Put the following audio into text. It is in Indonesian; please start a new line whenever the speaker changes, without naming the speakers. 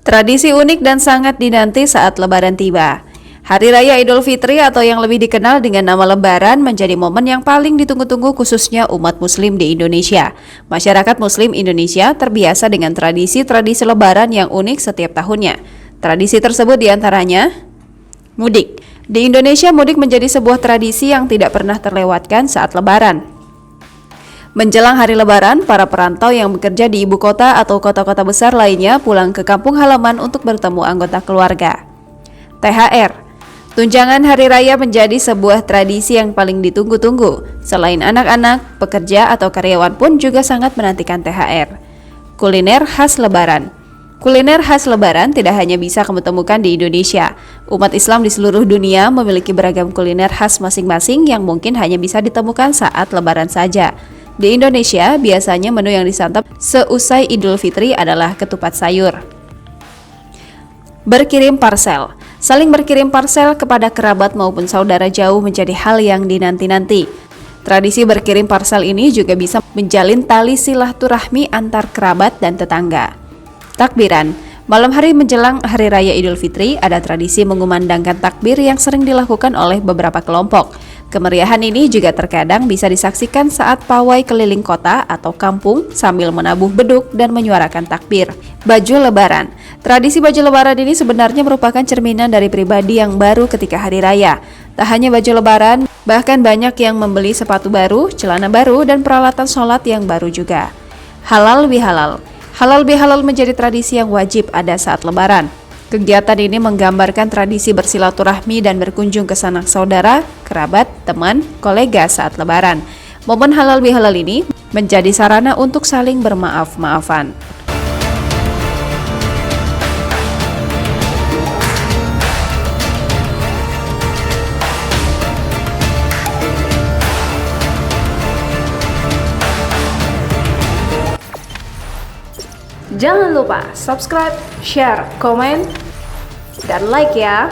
Tradisi unik dan sangat dinanti saat Lebaran tiba. Hari Raya Idul Fitri atau yang lebih dikenal dengan nama Lebaran menjadi momen yang paling ditunggu-tunggu khususnya umat Muslim di Indonesia. Masyarakat Muslim Indonesia terbiasa dengan tradisi-tradisi Lebaran yang unik setiap tahunnya. Tradisi tersebut diantaranya mudik. Di Indonesia, mudik menjadi sebuah tradisi yang tidak pernah terlewatkan saat Lebaran. Menjelang hari Lebaran, para perantau yang bekerja di ibu kota atau kota-kota besar lainnya pulang ke kampung halaman untuk bertemu anggota keluarga. THR, tunjangan hari raya menjadi sebuah tradisi yang paling ditunggu-tunggu. Selain anak-anak, pekerja atau karyawan pun juga sangat menantikan THR. Kuliner khas Lebaran. Kuliner khas Lebaran tidak hanya bisa kamu temukan di Indonesia. Umat Islam di seluruh dunia memiliki beragam kuliner khas masing-masing yang mungkin hanya bisa ditemukan saat Lebaran saja. Di Indonesia, biasanya menu yang disantap seusai Idul Fitri adalah ketupat sayur. Berkirim parsel. Saling berkirim parsel kepada kerabat maupun saudara jauh menjadi hal yang dinanti-nanti. Tradisi berkirim parsel ini juga bisa menjalin tali silaturahmi antar kerabat dan tetangga. Takbiran. Malam hari menjelang Hari Raya Idul Fitri, ada tradisi mengumandangkan takbir yang sering dilakukan oleh beberapa kelompok. Kemeriahan ini juga terkadang bisa disaksikan saat pawai keliling kota atau kampung sambil menabuh beduk dan menyuarakan takbir. Baju Lebaran. Tradisi baju Lebaran ini sebenarnya merupakan cerminan dari pribadi yang baru ketika Hari Raya. Tak hanya baju Lebaran, bahkan banyak yang membeli sepatu baru, celana baru, dan peralatan sholat yang baru juga. Halal bihalal. Halal bihalal menjadi tradisi yang wajib ada saat Lebaran. Kegiatan ini menggambarkan tradisi bersilaturahmi dan berkunjung ke sanak saudara, kerabat, teman, kolega saat Lebaran. Momen halal bihalal ini menjadi sarana untuk saling bermaaf-maafan. Jangan lupa subscribe, share, komen, dan like ya.